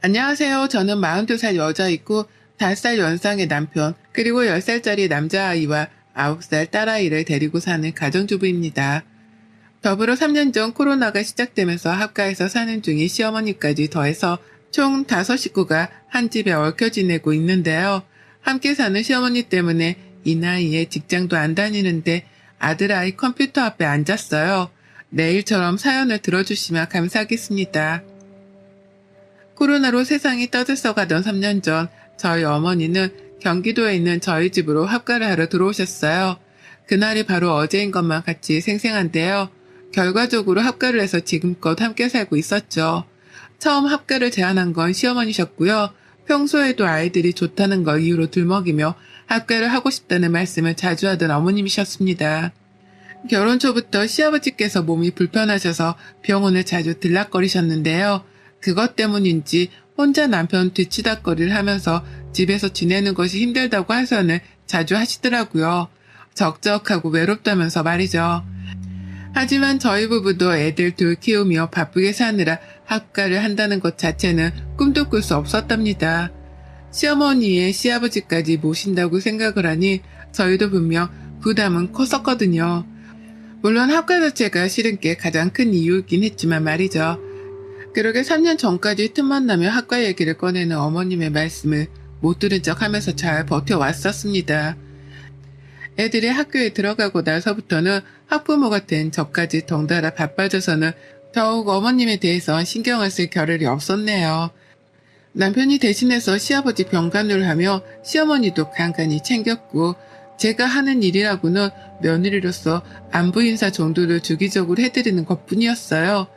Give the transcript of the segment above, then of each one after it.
안녕하세요. 저는 42살 여자이고 5살 연상의 남편, 그리고 10살짜리 남자아이와 9살 딸아이를 데리고 사는 가정주부입니다. 더불어 3년 전 코로나가 시작되면서 합가해서 사는 중인 시어머니까지 더해서 총 5식구가 한 집에 얽혀 지내고 있는데요. 함께 사는 시어머니 때문에 이 나이에 직장도 안 다니는데 아들아이 컴퓨터 앞에 앉았어요. 내일처럼 사연을 들어주시면 감사하겠습니다. 코로나로 세상이 떠들썩하던 3년 전 저희 어머니는 경기도에 있는 저희 집으로 합가를 하러 들어오셨어요. 그날이 바로 어제인 것만 같이 생생한데요. 결과적으로 합가를 해서 지금껏 함께 살고 있었죠. 처음 합가를 제안한 건 시어머니셨고요. 평소에도 아이들이 좋다는 걸 이유로 들먹이며 합가를 하고 싶다는 말씀을 자주 하던 어머님이셨습니다. 결혼 초부터 시아버지께서 몸이 불편하셔서 병원을 자주 들락거리셨는데요. 그것 때문인지 혼자 남편 뒤치다거리를 하면서 집에서 지내는 것이 힘들다고 하소연을 자주 하시더라고요. 적적하고 외롭다면서 말이죠. 하지만 저희 부부도 애들 둘 키우며 바쁘게 사느라 합가를 한다는 것 자체는 꿈도 꿀 수 없었답니다. 시어머니의 시아버지까지 모신다고 생각을 하니 저희도 분명 부담은 컸었거든요. 물론 합가 자체가 싫은 게 가장 큰 이유이긴 했지만 말이죠. 그러게 3년 전까지 틈만 나면 학과 얘기를 꺼내는 어머님의 말씀을 못 들은 척 하면서 잘 버텨왔었습니다. 애들이 학교에 들어가고 나서부터는 학부모가 된 저까지 덩달아 바빠져서는 더욱 어머님에 대해서 신경을 쓸 겨를이 없었네요. 남편이 대신해서 시아버지 병간호를 하며 시어머니도 간간히 챙겼고 제가 하는 일이라고는 며느리로서 안부 인사 정도를 주기적으로 해드리는 것뿐이었어요.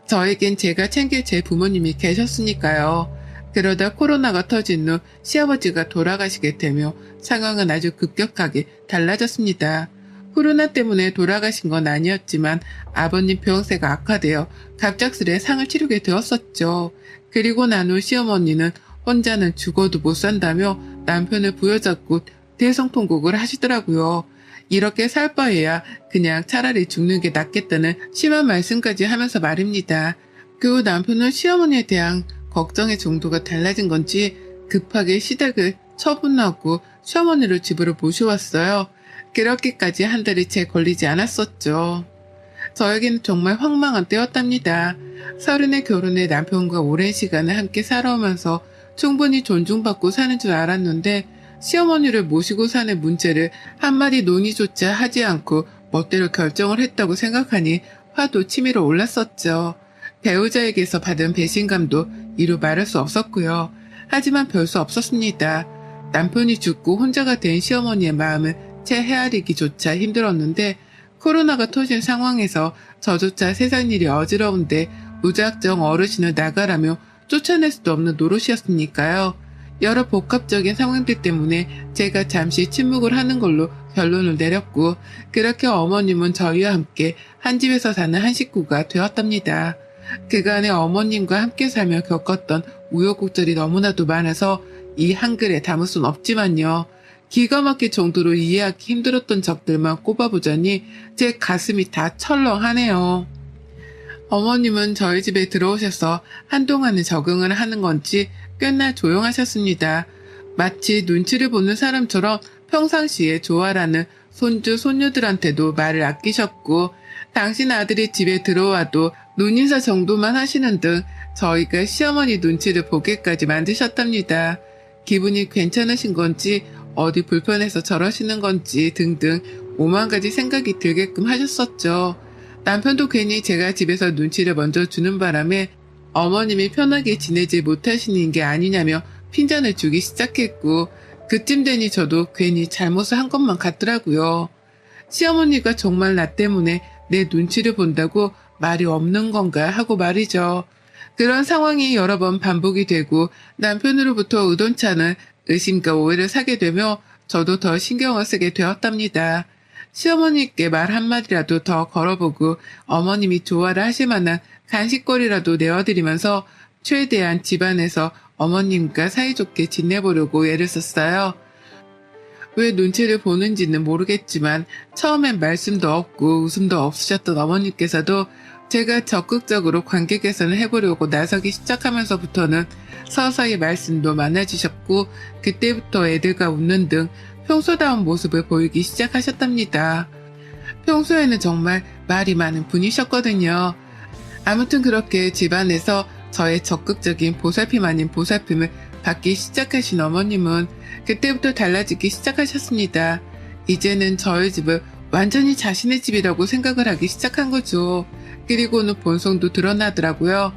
저에겐 제가 챙길 제 부모님이 계셨으니까요. 그러다 코로나가 터진 후 시아버지가 돌아가시게 되며 상황은 아주 급격하게 달라졌습니다. 코로나 때문에 돌아가신 건 아니었지만 아버님 병세가 악화되어 갑작스레 상을 치르게 되었었죠. 그리고 난 후 시어머니는 혼자는 죽어도 못 산다며 남편을 부여잡고 대성통곡을 하시더라고요. 이렇게 살 바에야 그냥 차라리 죽는 게 낫겠다는 심한 말씀까지 하면서 말입니다. 그 후 남편은 시어머니에 대한 걱정의 정도가 달라진 건지 급하게 시댁을 처분하고 시어머니를 집으로 모셔왔어요. 그렇게까지 한 달이 채 걸리지 않았었죠. 저에게는 정말 황망한 때였답니다. 30에 결혼해 남편과 오랜 시간을 함께 살아오면서 충분히 존중받고 사는 줄 알았는데 시어머니를 모시고 사는 문제를 한마디 논의조차 하지 않고 멋대로 결정을 했다고 생각하니 화도 치밀어 올랐었죠. 배우자에게서 받은 배신감도 이루 말할 수 없었고요. 하지만 별 수 없었습니다. 남편이 죽고 혼자가 된 시어머니의 마음을 채 헤아리기조차 힘들었는데 코로나가 터진 상황에서 저조차 세상 일이 어지러운데 무작정 어르신을 나가라며 쫓아낼 수도 없는 노릇이었으니까요. 여러 복합적인 상황들 때문에 제가 잠시 침묵을 하는 걸로 결론을 내렸고 그렇게 어머님은 저희와 함께 한 집에서 사는 한 식구가 되었답니다. 그간의 어머님과 함께 살며 겪었던 우여곡절이 너무나도 많아서 이 한글에 담을 순 없지만요. 기가 막힐 정도로 이해하기 힘들었던 적들만 꼽아보자니 제 가슴이 다 철렁하네요. 어머님은 저희 집에 들어오셔서 한동안은 적응을 하는 건지 꽤나 조용하셨습니다. 마치 눈치를 보는 사람처럼 평상시에 좋아라는 손주, 손녀들한테도 말을 아끼셨고 당신 아들이 집에 들어와도 눈인사 정도만 하시는 등 저희가 시어머니 눈치를 보게까지 만드셨답니다. 기분이 괜찮으신 건지 어디 불편해서 저러시는 건지 등등 오만 가지 생각이 들게끔 하셨었죠. 남편도 괜히 제가 집에서 눈치를 먼저 주는 바람에 어머님이 편하게 지내지 못하시는 게 아니냐며 핀잔을 주기 시작했고 그쯤 되니 저도 괜히 잘못을 한 것만 같더라고요. 시어머니가 정말 나 때문에 내 눈치를 본다고 말이 없는 건가 하고 말이죠. 그런 상황이 여러 번 반복이 되고 남편으로부터 의돈찮은 의심과 오해를 사게 되며 저도 더 신경을 쓰게 되었답니다. 시어머니께 말 한마디라도 더 걸어보고 어머님이 좋아를 하실 만한 간식거리라도 내어드리면서 최대한 집안에서 어머님과 사이좋게 지내보려고 애를 썼어요. 왜 눈치를 보는지는 모르겠지만 처음엔 말씀도 없고 웃음도 없으셨던 어머님께서도 제가 적극적으로 관계 개선을 해보려고 나서기 시작하면서부터는 서서히 말씀도 많아지셨고 그때부터 애들과 웃는 등 평소다운 모습을 보이기 시작하셨답니다. 평소에는 정말 말이 많은 분이셨거든요. 아무튼 그렇게 집안에서 저의 적극적인 보살핌 아닌 보살핌을 받기 시작하신 어머님은 그때부터 달라지기 시작하셨습니다. 이제는 저희 집을 완전히 자신의 집이라고 생각을 하기 시작한 거죠. 그리고는 본성도 드러나더라고요.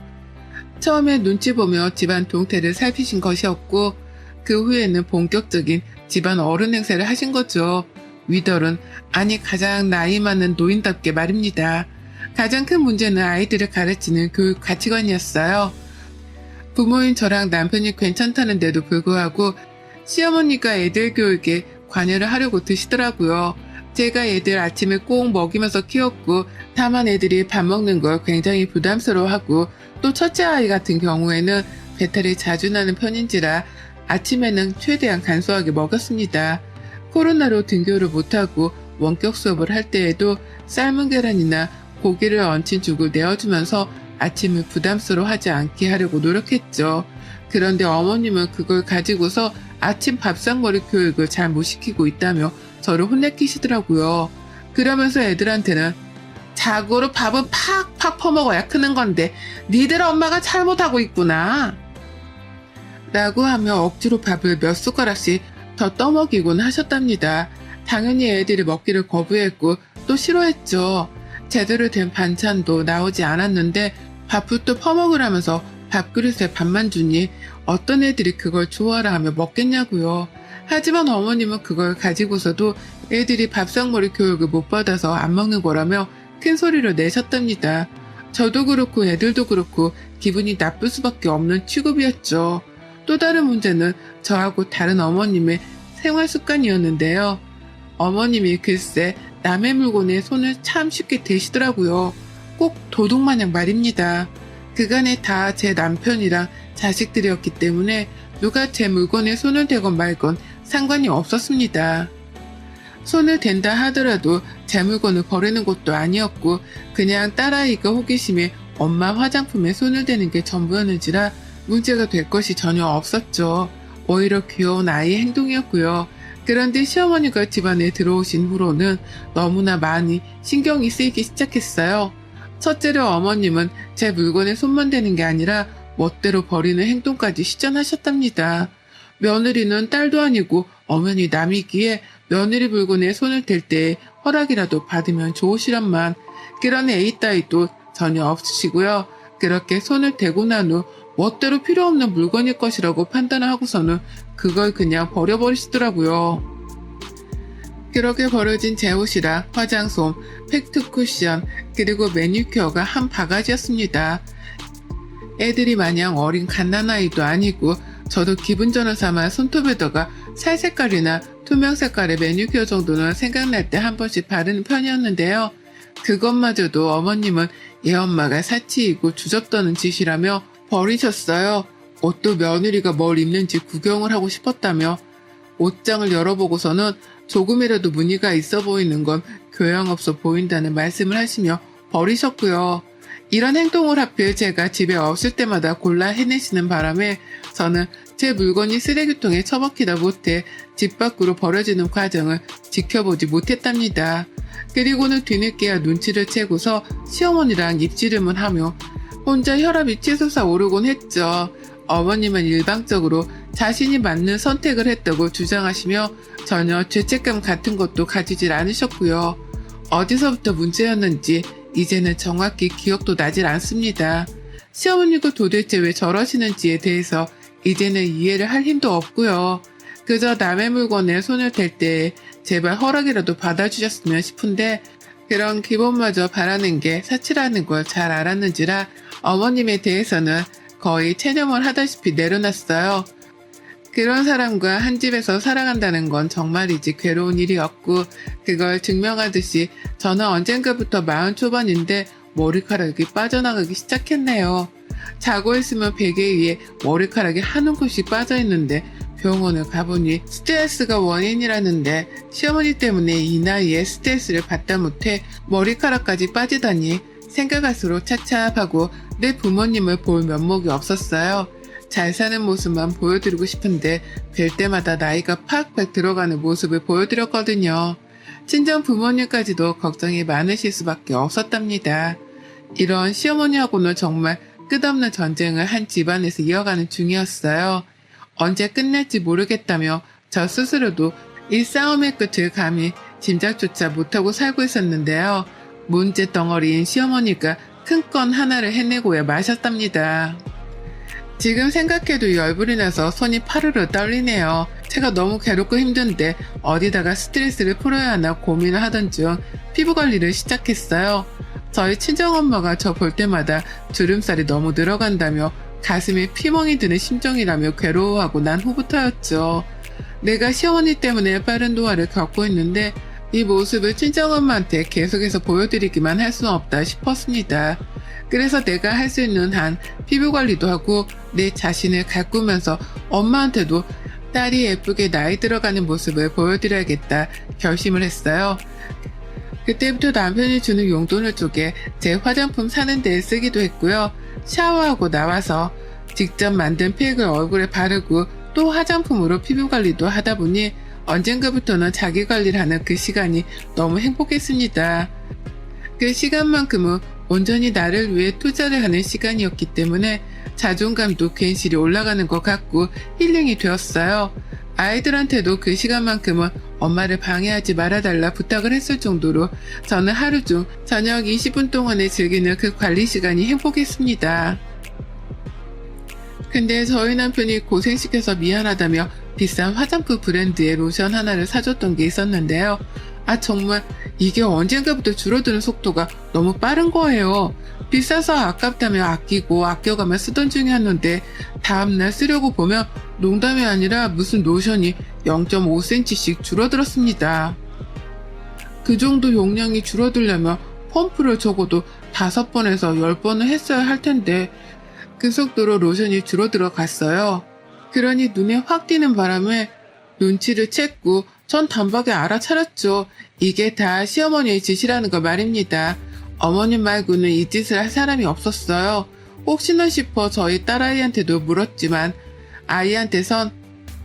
처음에 눈치 보며 집안 동태를 살피신 것이었고 그 후에는 본격적인 집안 어른 행세를 하신 거죠. 위덜은 아니 가장 나이 많은 노인답게 말입니다. 가장 큰 문제는 아이들을 가르치는 교육 가치관이었어요. 부모인 저랑 남편이 괜찮다는데도 불구하고 시어머니가 애들 교육에 관여를 하려고 드시더라고요. 제가 애들 아침에 꼭 먹이면서 키웠고 다만 애들이 밥 먹는 걸 굉장히 부담스러워하고 또 첫째 아이 같은 경우에는 배탈이 자주 나는 편인지라 아침에는 최대한 간소하게 먹였습니다. 코로나로 등교를 못하고 원격 수업을 할 때에도 삶은 계란이나 고기를 얹힌 죽을 내어주면서 아침을 부담스러워하지 않게 하려고 노력했죠. 그런데 어머님은 그걸 가지고서 아침 밥상머리 교육을 잘 못 시키고 있다며 저를 혼내키시더라고요. 그러면서 애들한테는 자고로 밥은 팍팍 퍼먹어야 크는 건데 니들 엄마가 잘못하고 있구나 라고 하며 억지로 밥을 몇 숟가락씩 더 떠먹이곤 하셨답니다. 당연히 애들이 먹기를 거부했고 또 싫어했죠. 제대로 된 반찬도 나오지 않았는데 밥부터 퍼먹으라면서 밥그릇에 밥만 주니 어떤 애들이 그걸 좋아라 하며 먹겠냐고요. 하지만 어머님은 그걸 가지고서도 애들이 밥상머리 교육을 못 받아서 안 먹는 거라며 큰 소리를 내셨답니다. 저도 그렇고 애들도 그렇고 기분이 나쁠 수밖에 없는 취급이었죠. 또 다른 문제는 저하고 다른 어머님의 생활 습관이었는데요. 어머님이 글쎄 남의 물건에 손을 참 쉽게 대시더라고요. 꼭 도둑마냥 말입니다. 그간에 다 제 남편이랑 자식들이었기 때문에 누가 제 물건에 손을 대건 말건 상관이 없었습니다. 손을 댄다 하더라도 제 물건을 버리는 것도 아니었고 그냥 딸아이가 호기심에 엄마 화장품에 손을 대는 게 전부였는지라 문제가 될 것이 전혀 없었죠. 오히려 귀여운 아이의 행동이었고요. 그런데 시어머니가 집안에 들어오신 후로는 너무나 많이 신경이 쓰이기 시작했어요. 첫째로 어머님은 제 물건에 손만 대는 게 아니라 멋대로 버리는 행동까지 시전하셨답니다. 며느리는 딸도 아니고 엄연히 남이기에 며느리 물건에 손을 댈 때 허락이라도 받으면 좋으시란만 그런 애이 따위도 전혀 없으시고요. 그렇게 손을 대고 난 후 멋대로 필요 없는 물건일 것이라고 판단을 하고서는 그걸 그냥 버려버리시더라고요. 그렇게 버려진 제 옷이라 화장솜, 팩트 쿠션, 그리고 매니큐어가 한 바가지였습니다. 애들이 마냥 어린 갓난아이도 아니고 저도 기분 전환 삼아 손톱에다가 살 색깔이나 투명 색깔의 매니큐어 정도는 생각날 때 한 번씩 바르는 편이었는데요. 그것마저도 어머님은 얘 엄마가 사치이고 주접떠는 짓이라며 버리셨어요. 옷도 며느리가 뭘 입는지 구경을 하고 싶었다며 옷장을 열어보고서는 조금이라도 무늬가 있어 보이는 건 교양없어 보인다는 말씀을 하시며 버리셨고요. 이런 행동을 하필 제가 집에 없을 때마다 골라 해내시는 바람에 저는 제 물건이 쓰레기통에 처박히다 못해 집 밖으로 버려지는 과정을 지켜보지 못했답니다. 그리고는 뒤늦게야 눈치를 채고서 시어머니랑 입씨름을 하며 혼자 혈압이 치솟아 오르곤 했죠. 어머님은 일방적으로 자신이 맞는 선택을 했다고 주장하시며 전혀 죄책감 같은 것도 가지질 않으셨고요. 어디서부터 문제였는지 이제는 정확히 기억도 나질 않습니다. 시어머니가 도대체 왜 저러시는지에 대해서 이제는 이해를 할 힘도 없고요. 그저 남의 물건에 손을 댈 때 제발 허락이라도 받아주셨으면 싶은데 그런 기본마저 바라는 게 사치라는 걸 잘 알았는지라 어머님에 대해서는 거의 체념을 하다시피 내려놨어요. 그런 사람과 한 집에서 살아간다는 건 정말이지 괴로운 일이었고 그걸 증명하듯이 저는 언젠가부터 40 초반인데 머리카락이 빠져나가기 시작했네요. 자고 있으면 베개 위에 머리카락이 한 움큼씩 빠져있는데 병원을 가보니 스트레스가 원인이라는데 시어머니 때문에 이 나이에 스트레스를 받다 못해 머리카락까지 빠지다니 생각할수록 차차하고 내 부모님을 볼 면목이 없었어요. 잘 사는 모습만 보여드리고 싶은데 뵐 때마다 나이가 팍팍 들어가는 모습을 보여드렸거든요. 친정 부모님까지도 걱정이 많으실 수밖에 없었답니다. 이런 시어머니하고는 정말 끝없는 전쟁을 한 집안에서 이어가는 중이었어요. 언제 끝날지 모르겠다며 저 스스로도 이 싸움의 끝을 감히 짐작조차 못하고 살고 있었는데요. 문제 덩어리인 시어머니가 큰 건 하나를 해내고야 마셨답니다. 지금 생각해도 열불이 나서 손이 파르르 떨리네요. 제가 너무 괴롭고 힘든데 어디다가 스트레스를 풀어야 하나 고민을 하던 중 피부 관리를 시작했어요. 저희 친정엄마가 저 볼 때마다 주름살이 너무 늘어간다며 가슴에 피멍이 드는 심정이라며 괴로워하고 난 후부터였죠. 내가 시어머니 때문에 빠른 노화를 겪고 있는데 이 모습을 친정엄마한테 계속해서 보여드리기만 할 수는 없다 싶었습니다. 그래서 내가 할 수 있는 한 피부 관리도 하고 내 자신을 가꾸면서 엄마한테도 딸이 예쁘게 나이 들어가는 모습을 보여드려야겠다 결심을 했어요. 그때부터 남편이 주는 용돈을 쪼개 제 화장품 사는 데에 쓰기도 했고요. 샤워하고 나와서 직접 만든 팩을 얼굴에 바르고 또 화장품으로 피부 관리도 하다 보니 언젠가부터는 자기 관리를 하는 그 시간이 너무 행복했습니다. 그 시간만큼은 온전히 나를 위해 투자를 하는 시간이었기 때문에 자존감도 괜시리 올라가는 것 같고 힐링이 되었어요. 아이들한테도 그 시간만큼은 엄마를 방해하지 말아달라 부탁을 했을 정도로 저는 하루 중 저녁 20분 동안에 즐기는 그 관리 시간이 행복했습니다. 근데 저희 남편이 고생시켜서 미안하다며 비싼 화장품 브랜드의 로션 하나를 사줬던 게 있었는데요. 정말 이게 언젠가부터 줄어드는 속도가 너무 빠른 거예요. 비싸서 아깝다며 아끼고 아껴가며 쓰던 중이었는데 다음날 쓰려고 보면 농담이 아니라 무슨 로션이 0.5cm씩 줄어들었습니다. 그 정도 용량이 줄어들려면 펌프를 적어도 5번에서 10번은 했어야 할 텐데 그 속도로 로션이 줄어들어 갔어요. 그러니 눈에 확 띄는 바람에 눈치를 챘고 전 단박에 알아차렸죠. 이게 다 시어머니의 짓이라는 거 말입니다. 어머님 말고는 이 짓을 할 사람이 없었어요. 혹시나 싶어 저희 딸아이한테도 물었지만 아이한테선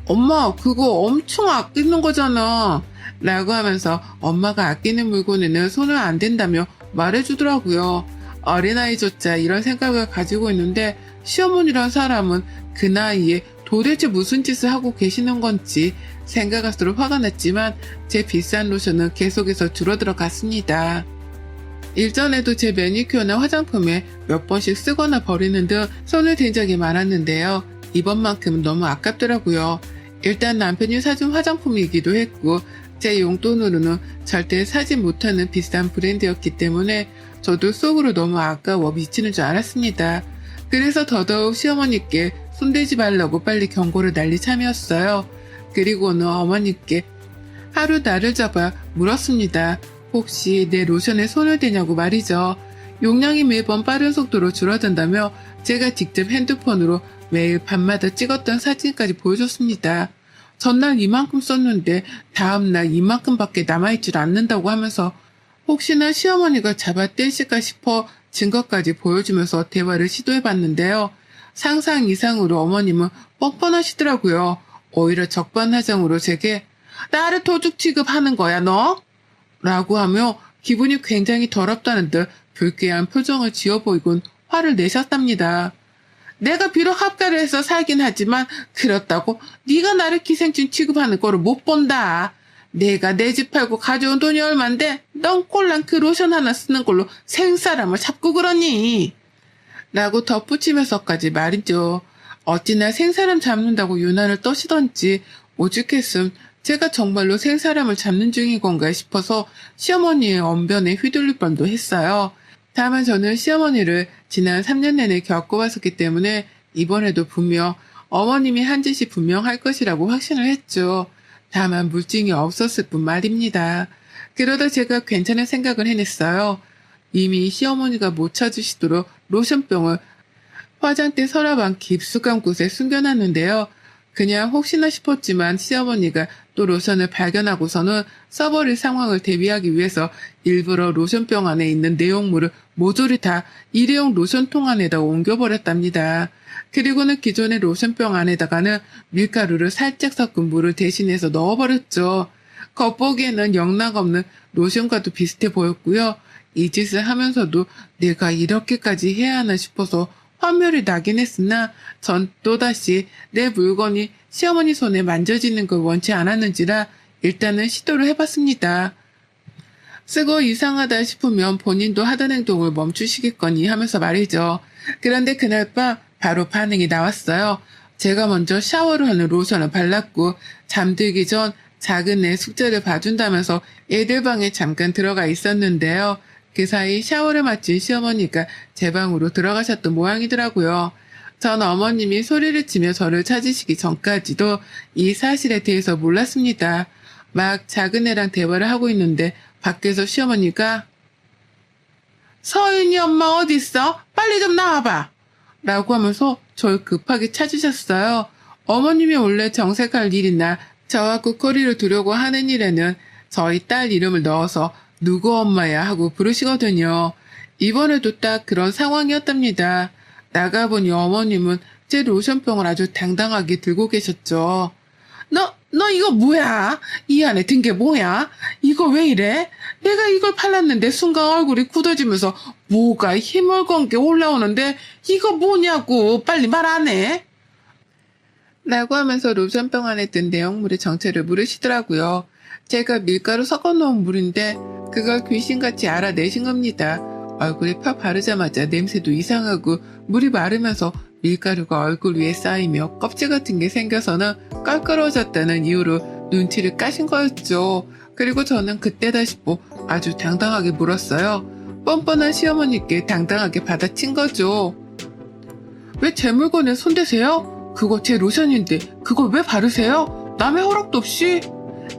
엄마 그거 엄청 아끼는 거잖아 라고 하면서 엄마가 아끼는 물건에는 손을 안 댄다며 말해주더라고요. 어린아이조차 이런 생각을 가지고 있는데 시어머니란 사람은 그 나이에 도대체 무슨 짓을 하고 계시는 건지 생각할수록 화가 났지만 제 비싼 로션은 계속해서 줄어들어 갔습니다. 일전에도 제 매니큐어나 화장품에 몇 번씩 쓰거나 버리는 등 손을 댄 적이 많았는데요. 이번만큼은 너무 아깝더라고요. 일단 남편이 사준 화장품이기도 했고 제 용돈으로는 절대 사지 못하는 비싼 브랜드였기 때문에 저도 속으로 너무 아까워 미치는 줄 알았습니다. 그래서 더더욱 시어머니께 손대지 말라고 빨리 경고를 날린 참이었어요. 그리고는 어머니께 하루 날을 잡아 물었습니다. 혹시 내 로션에 손을 대냐고 말이죠. 용량이 매번 빠른 속도로 줄어든다며 제가 직접 핸드폰으로 매일 밤마다 찍었던 사진까지 보여줬습니다. 전날 이만큼 썼는데 다음날 이만큼밖에 남아있질 않는다고 하면서 혹시나 시어머니가 잡아 떼실까 싶어 증거까지 보여주면서 대화를 시도해봤는데요. 상상 이상으로 어머님은 뻔뻔하시더라고요. 오히려 적반하장으로 제게 나를 도둑 취급하는 거야 너? 라고 하며 기분이 굉장히 더럽다는 듯 불쾌한 표정을 지어 보이곤 화를 내셨답니다. 내가 비록 합가를 해서 살긴 하지만 그렇다고 네가 나를 기생충 취급하는 거를 못 본다. 내가 내 집 팔고 가져온 돈이 얼만데 넌 꼴랑 그 로션 하나 쓰는 걸로 생사람을 잡고 그러니? 라고 덧붙이면서까지 말이죠. 어찌나 생사람 잡는다고 유난을 떠시던지 오죽했음 제가 정말로 생사람을 잡는 중인 건가 싶어서 시어머니의 언변에 휘둘릴 뻔도 했어요. 다만 저는 시어머니를 지난 3년 내내 겪어왔었기 때문에 이번에도 분명 어머님이 한 짓이 분명할 것이라고 확신을 했죠. 다만 물증이 없었을 뿐 말입니다. 그러다 제가 괜찮은 생각을 해냈어요. 이미 시어머니가 못 찾으시도록 로션병을 화장대 서랍 안 깊숙한 곳에 숨겨놨는데요. 그냥 혹시나 싶었지만 시어머니가 또 로션을 발견하고서는 써버릴 상황을 대비하기 위해서 일부러 로션병 안에 있는 내용물을 모조리 다 일회용 로션통 안에다 옮겨버렸답니다. 그리고는 기존의 로션병 안에다가는 밀가루를 살짝 섞은 물을 대신해서 넣어버렸죠. 겉보기에는 영락없는 로션과도 비슷해 보였고요. 이 짓을 하면서도 내가 이렇게까지 해야 하나 싶어서 환멸이 나긴 했으나 전 또다시 내 물건이 시어머니 손에 만져지는 걸 원치 않았는지라 일단은 시도를 해봤습니다. 쓰고 이상하다 싶으면 본인도 하던 행동을 멈추시겠거니 하면서 말이죠. 그런데 그날 밤 바로 반응이 나왔어요. 제가 먼저 샤워를 하는 로션을 발랐고 잠들기 전 작은 애 숙제를 봐준다면서 애들 방에 잠깐 들어가 있었는데요. 그 사이 샤워를 마친 시어머니가 제 방으로 들어가셨던 모양이더라고요. 전 어머님이 소리를 치며 저를 찾으시기 전까지도 이 사실에 대해서 몰랐습니다. 막 작은 애랑 대화를 하고 있는데 밖에서 시어머니가 서윤이 엄마 어딨어? 빨리 좀 나와봐! 라고 하면서 저를 급하게 찾으셨어요. 어머님이 원래 정색할 일이나 저와 꼬리를 두려고 하는 일에는 저희 딸 이름을 넣어서 누구 엄마야 하고 부르시거든요. 이번에도 딱 그런 상황이었답니다. 나가보니 어머님은 제 로션병을 아주 당당하게 들고 계셨죠. 너 이거 뭐야? 이 안에 든 게 뭐야? 이거 왜 이래? 내가 이걸 팔았는데 순간 얼굴이 굳어지면서 뭐가 힘을건 게 올라오는데 이거 뭐냐고 빨리 말 안 해? 라고 하면서 로션병 안에 든 내용물의 정체를 물으시더라고요. 제가 밀가루 섞어놓은 물인데 그걸 귀신같이 알아내신 겁니다. 얼굴에 펴 바르자마자 냄새도 이상하고 물이 마르면서 밀가루가 얼굴 위에 쌓이며 껍질 같은 게 생겨서는 껄끄러워졌다는 이유로 눈치를 까신 거였죠. 그리고 저는 그때다 싶어 아주 당당하게 물었어요. 뻔뻔한 시어머니께 당당하게 받아친 거죠. 왜 제 물건에 손대세요? 그거 제 로션인데 그걸 왜 바르세요? 남의 허락도 없이?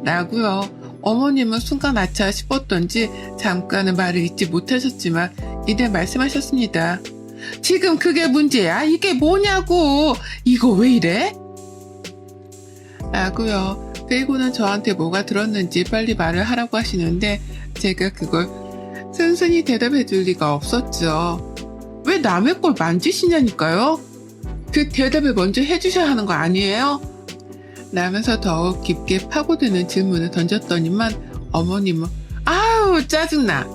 라고요. 어머님은 순간 아차 싶었던지 잠깐은 말을 잇지 못하셨지만 이내 말씀하셨습니다. 지금 그게 문제야? 이게 뭐냐고! 이거 왜 이래? 라고요. 그리고는 저한테 뭐가 들었는지 빨리 말을 하라고 하시는데 제가 그걸 순순히 대답해 줄 리가 없었죠. 왜 남의 걸 만지시냐니까요? 그 대답을 먼저 해주셔야 하는 거 아니에요? 라면서 더욱 깊게 파고드는 질문을 던졌더니만 어머님은 아우 짜증나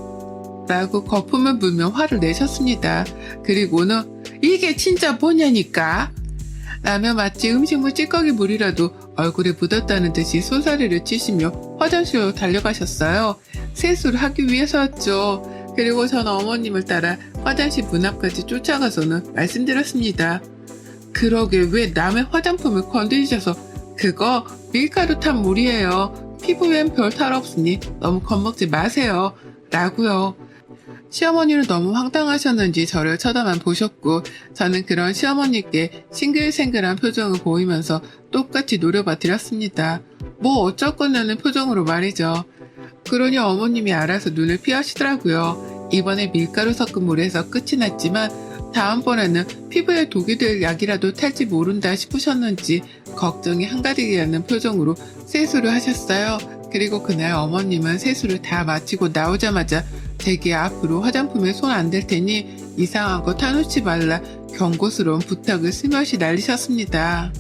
라고 거품을 불며 화를 내셨습니다. 그리고는 이게 진짜 뭐냐니까 라며 마치 음식물 찌꺼기 물이라도 얼굴에 묻었다는 듯이 손사래를 치시며 화장실로 달려가셨어요. 세수를 하기 위해서였죠. 그리고 전 어머님을 따라 화장실 문 앞까지 쫓아가서는 말씀드렸습니다. 그러게 왜 남의 화장품을 건드리셔서 그거 밀가루 탄 물이에요. 피부엔 별 탈 없으니 너무 겁먹지 마세요. 라고요. 시어머니는 너무 황당하셨는지 저를 쳐다만 보셨고 저는 그런 시어머니께 싱글생글한 표정을 보이면서 똑같이 노려봐 드렸습니다. 뭐 어쩌거냐는 표정으로 말이죠. 그러니 어머님이 알아서 눈을 피하시더라고요. 이번에 밀가루 섞은 물에서 끝이 났지만 다음번에는 피부에 독이 될 약이라도 탈지 모른다 싶으셨는지 걱정이 한가득이라는 표정으로 세수를 하셨어요. 그리고 그날 어머님은 세수를 다 마치고 나오자마자 제게 앞으로 화장품에 손 안 댈 테니 이상한 거 타놓지 말라 경고스러운 부탁을 스며시 날리셨습니다.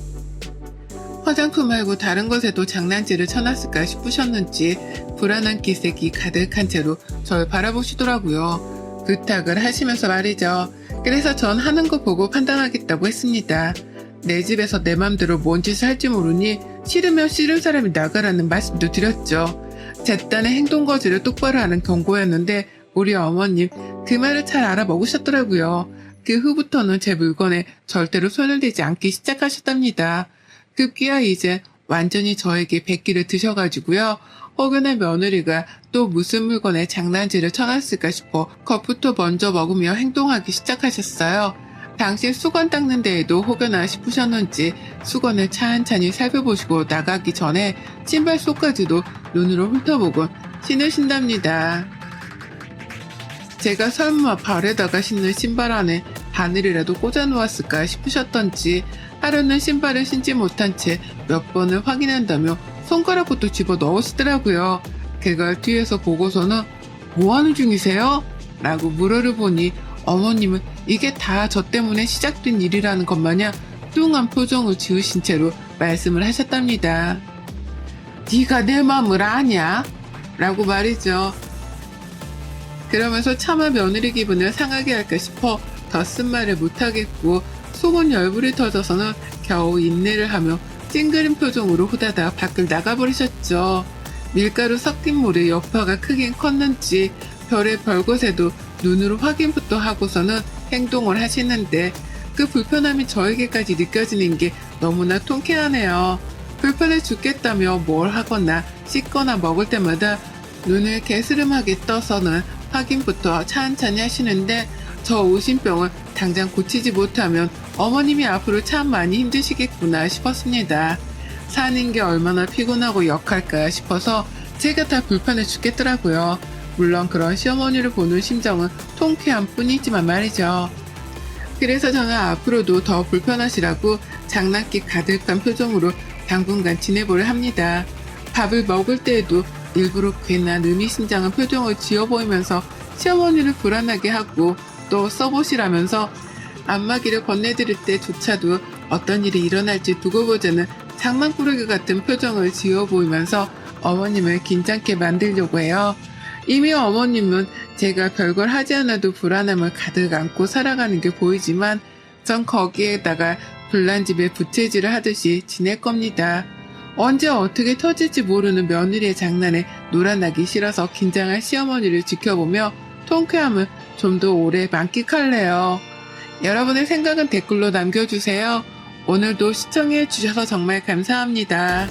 화장품 말고 다른 것에도 장난질을 쳐놨을까 싶으셨는지 불안한 기색이 가득한 채로 절 바라보시더라고요. 부탁을 하시면서 말이죠. 그래서 전 하는 거 보고 판단하겠다고 했습니다. 내 집에서 내 맘대로 뭔 짓을 할지 모르니 싫으면 싫은 사람이 나가라는 말씀도 드렸죠. 제 딴의 행동 거지를 똑바로 하는 경고였는데 우리 어머님 그 말을 잘 알아먹으셨더라고요. 그 후부터는 제 물건에 절대로 손을 대지 않기 시작하셨답니다. 급기야 이제 완전히 저에게 백기를 드셔가지고요. 혹여나 며느리가 또 무슨 물건에 장난질을 쳐놨을까 싶어 겁부터 먼저 먹으며 행동하기 시작하셨어요. 당시 수건 닦는 데에도 혹여나 싶으셨는지 수건을 찬찬히 살펴보시고 나가기 전에 신발 속까지도 눈으로 훑어보곤 신으신답니다. 제가 설마 발에다가 신는 신발 안에 바늘이라도 꽂아 놓았을까 싶으셨던지 하루는 신발을 신지 못한 채 몇 번을 확인한다며 손가락부터 집어 넣으시더라고요. 그걸 뒤에서 보고서는 뭐 하는 중이세요? 라고 물어를 보니 어머님은 이게 다 저 때문에 시작된 일이라는 것 마냥 뚱한 표정을 지으신 채로 말씀을 하셨답니다. 네가 내 마음을 아냐? 라고 말이죠. 그러면서 차마 며느리 기분을 상하게 할까 싶어 더 쓴 말을 못하겠고 속은 열불이 터져서는 겨우 인내를 하며 찡그린 표정으로 후다닥 밖을 나가버리셨죠. 밀가루 섞인 물에 여파가 크긴 컸는지 별의 별것에도 눈으로 확인부터 하고서는 행동을 하시는데 그 불편함이 저에게까지 느껴지는 게 너무나 통쾌하네요. 불편해 죽겠다며 뭘 하거나 씻거나 먹을 때마다 눈을 개스름하게 떠서는 확인부터 찬찬히 하시는데 저 오신병을 당장 고치지 못하면 어머님이 앞으로 참 많이 힘드시겠구나 싶었습니다. 사는 게 얼마나 피곤하고 역할까 싶어서 제가 다 불편해 죽겠더라고요. 물론 그런 시어머니를 보는 심정은 통쾌한 뿐이지만 말이죠. 그래서 저는 앞으로도 더 불편하시라고 장난기 가득한 표정으로 당분간 지내보려 합니다. 밥을 먹을 때에도 일부러 괜한 의미심장한 표정을 지어 보이면서 시어머니를 불안하게 하고 또 써보시라면서 안마기를 건네드릴 때조차도 어떤 일이 일어날지 두고 보자는 장난꾸러기 같은 표정을 지어 보이면서 어머님을 긴장케 만들려고 해요. 이미 어머님은 제가 별걸 하지 않아도 불안함을 가득 안고 살아가는 게 보이지만 전 거기에다가 불난집에 부채질을 하듯이 지낼 겁니다. 언제 어떻게 터질지 모르는 며느리의 장난에 놀아나기 싫어서 긴장한 시어머니를 지켜보며 통쾌함을 좀 더 오래 만끽할래요. 여러분의 생각은 댓글로 남겨주세요. 오늘도 시청해주셔서 정말 감사합니다.